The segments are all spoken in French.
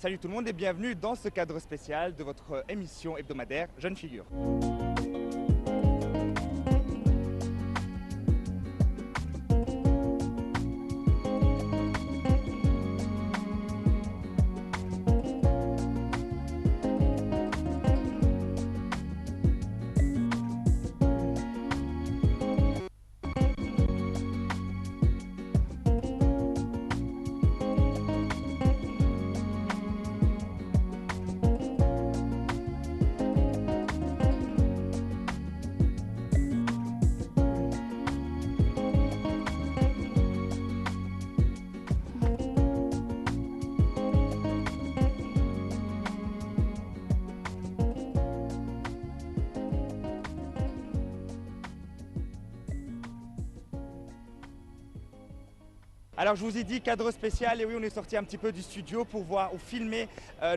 Salut tout le monde et bienvenue dans ce cadre spécial de votre émission hebdomadaire Jeunes Figures. Alors je vous ai dit cadre spécial et oui on est sorti un petit peu du studio pour voir ou filmer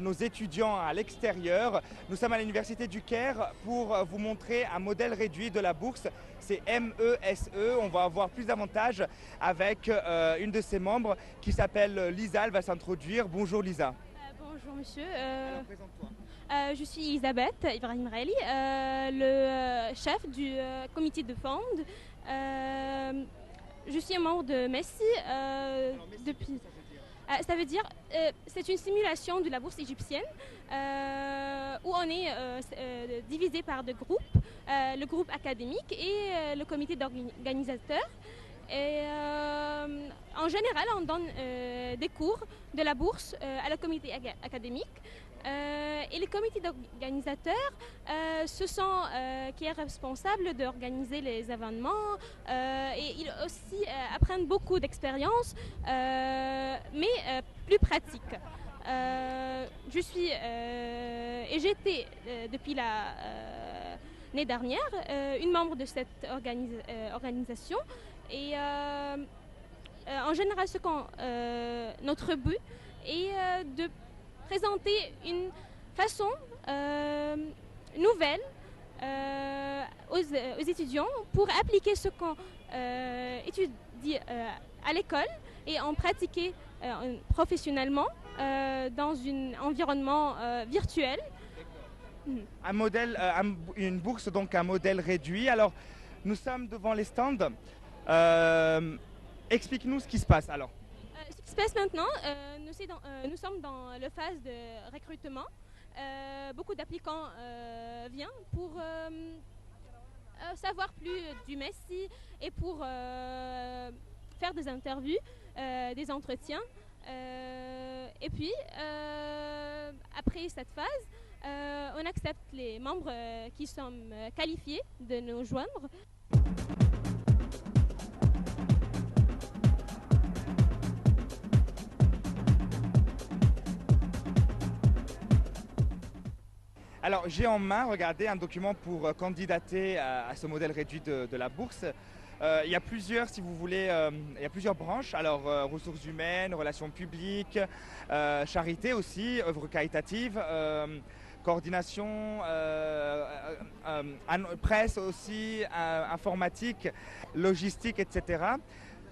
nos étudiants à l'extérieur. Nous sommes à l'université du Caire pour vous montrer un modèle réduit de la bourse. C'est MESE, on va avoir plus d'avantages avec une de ses membres qui s'appelle Lisa, elle va s'introduire. Bonjour Lisa. Bonjour monsieur. Alors présente-toi. Je suis Elisabeth Ibrahim Raeli, le chef du comité de fond. Je suis un membre de Messi depuis. Ça veut dire, c'est une simulation de la bourse égyptienne où on est divisé par deux groupes, le groupe académique et le comité d'organisateurs. Et en général, on donne des cours de la bourse à le comité académique. Et les comités d'organisateurs, ce sont qui est responsable d'organiser les événements et ils aussi apprennent beaucoup d'expérience, mais plus pratique. Je suis et j'étais depuis l'année dernière une membre de cette organisation et en général notre but est de présenter une façon nouvelle aux étudiants pour appliquer ce qu'on étudie à l'école et en pratiquer professionnellement dans un environnement virtuel. Un modèle, une bourse donc un modèle réduit. Alors nous sommes devant les stands. Explique-nous ce qui se passe alors. Ce qui se passe maintenant, nous sommes dans la phase de recrutement. Beaucoup d'applicants viennent pour savoir plus du Messi et pour faire des interviews, des entretiens. Et puis, après cette phase, on accepte les membres qui sont qualifiés de nous joindre. Alors j'ai en main, regardez, un document pour candidater à ce modèle réduit de la bourse. Il y a plusieurs, si vous voulez, il y a plusieurs branches. Alors ressources humaines, relations publiques, charité aussi, œuvres caritatives, coordination, presse aussi, informatique, logistique, etc.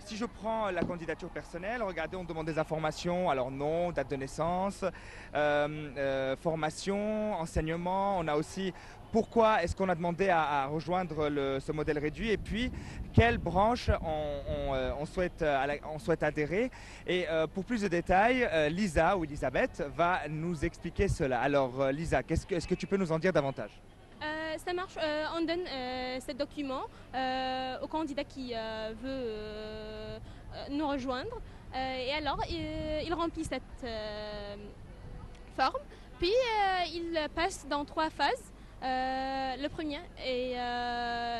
Si je prends la candidature personnelle, regardez, on demande des informations, alors nom, date de naissance, formation, enseignement. On a aussi pourquoi est-ce qu'on a demandé à rejoindre ce modèle réduit et puis quelle branche on souhaite adhérer. Et pour plus de détails, Lisa ou Elisabeth va nous expliquer cela. Alors Lisa, est-ce que tu peux nous en dire davantage ? Ça marche, on donne ce document au candidat qui veut nous rejoindre et alors il remplit cette forme, puis il passe dans 3 phases. Le premier est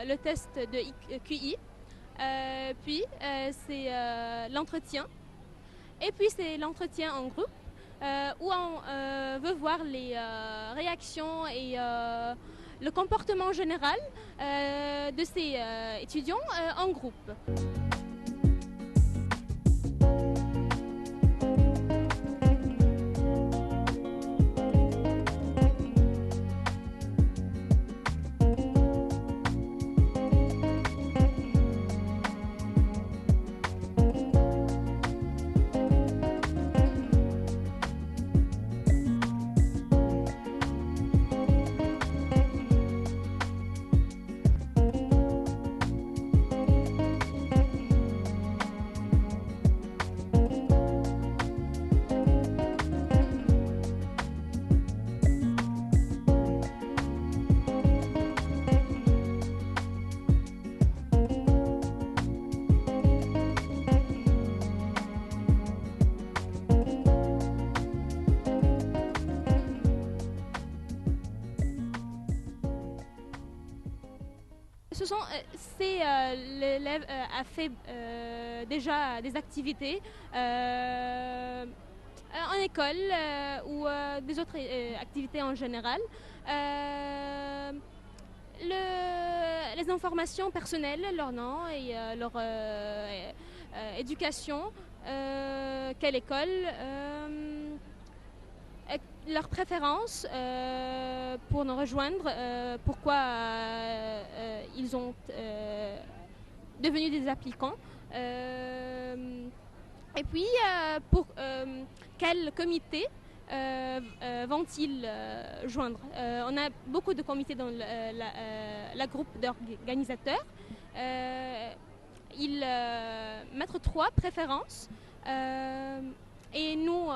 le test de QI, puis c'est l'entretien et puis c'est l'entretien en groupe où on veut voir les réactions et le comportement général de ces étudiants en groupe. L'élève a fait déjà des activités en école ou des autres activités en général. Les informations personnelles, leur nom et leur éducation, quelle école, leurs préférences pour nous rejoindre, pourquoi ils ont devenu des applicants. Et puis, pour quel comité vont-ils joindre. On a beaucoup de comités dans la groupe d'organisateurs. Ils mettent 3 préférences et nous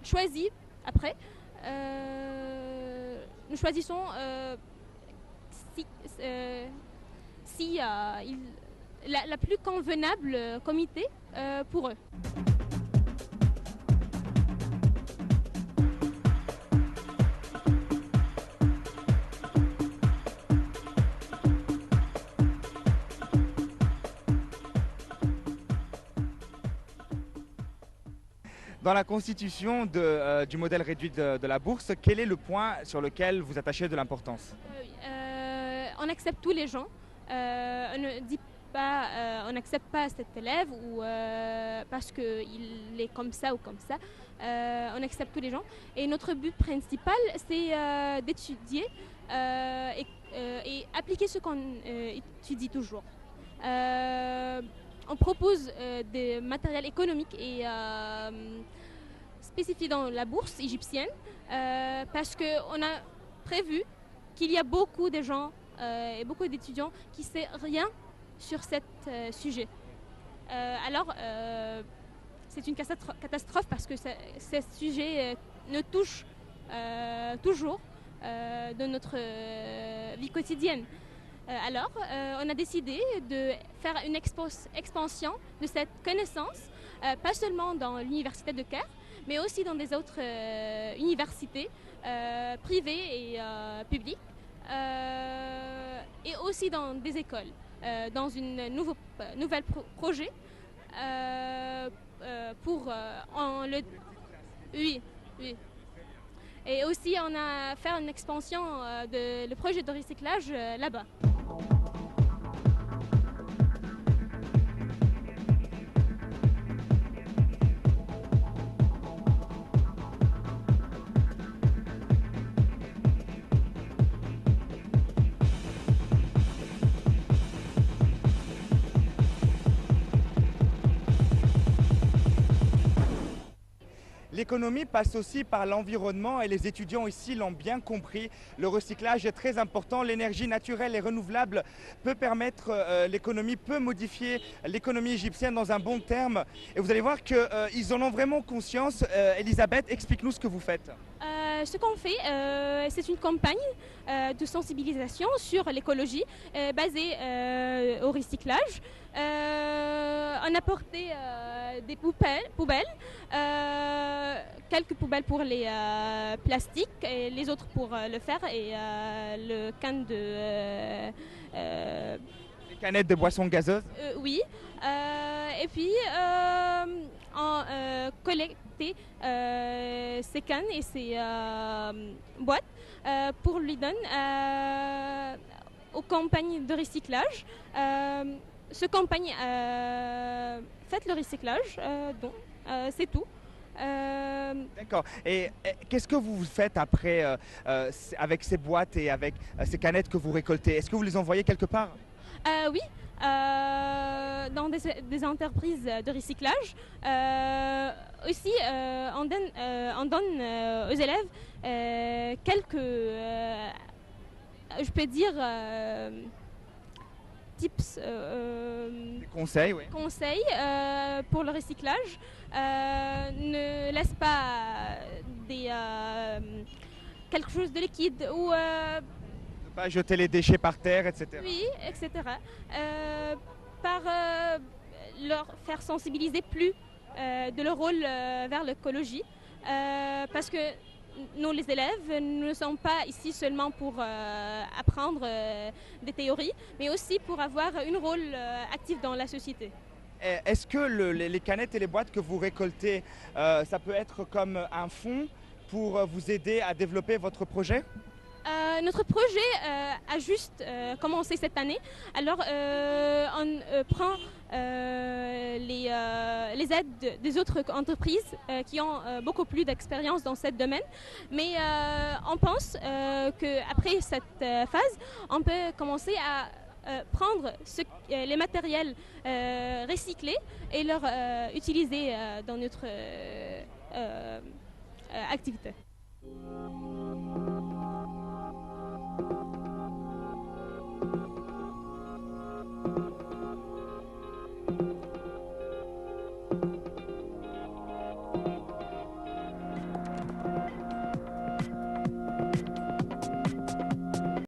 choisissons après. Nous choisissons si la plus convenable comité pour eux. Dans la constitution du modèle réduit de la bourse, quel est le point sur lequel vous attachez de l'importance? On accepte tous les gens. On ne dit pas, on n'accepte pas cet élève ou parce qu'il est comme ça ou comme ça. On accepte tous les gens. Et notre but principal, c'est d'étudier et appliquer ce qu'on étudie toujours. On propose des matériels économiques et spécifiés dans la bourse égyptienne parce qu'on a prévu qu'il y a beaucoup de gens et beaucoup d'étudiants qui ne savent rien sur ce sujet. Alors, c'est une catastrophe parce que ce sujet nous touche toujours dans notre vie quotidienne. Alors, on a décidé de faire une expansion de cette connaissance, pas seulement dans l'université de Caire, mais aussi dans des autres universités privées et publiques, et aussi dans des écoles, dans un nouvel projet pour oui. Et aussi, on a fait une expansion le projet de recyclage là-bas. L'économie passe aussi par l'environnement et les étudiants ici l'ont bien compris. Le recyclage est très important. L'énergie naturelle et renouvelable peut permettre l'économie, peut modifier l'économie égyptienne dans un bon terme. Et vous allez voir qu'ils en ont vraiment conscience. Elisabeth, explique-nous ce que vous faites. Ce qu'on fait, c'est une campagne de sensibilisation sur l'écologie basée au recyclage. On a porté des poubelles, quelques poubelles pour les plastiques et les autres pour le fer et le canne de... Les canettes de boissons gazeuses? Oui. Et puis, on collecté ces cannes et ces boîtes pour lui donner aux compagnies de recyclage. Ce compagnie fait le recyclage, donc c'est tout. D'accord. Et qu'est-ce que vous faites après avec ces boîtes et avec ces canettes que vous récoltez? Est-ce que vous les envoyez quelque part? Oui, dans des entreprises de recyclage. Aussi, on donne aux élèves quelques, je peux dire, tips, conseils, oui. Conseils pour le recyclage. Ne laisse pas quelque chose de liquide ou ne pas jeter les déchets par terre, etc. Oui, etc. Par leur faire sensibiliser plus de leur rôle vers l'écologie. Parce que nous les élèves, nous ne sommes pas ici seulement pour apprendre des théories, mais aussi pour avoir un rôle actif dans la société. Est-ce que les canettes et les boîtes que vous récoltez, ça peut être comme un fonds pour vous aider à développer votre projet ? Notre projet a juste commencé cette année, alors on prend les aides des autres entreprises qui ont beaucoup plus d'expérience dans ce domaine, mais on pense qu'après cette phase, on peut commencer à prendre les matériels recyclés et leur utiliser dans notre activité.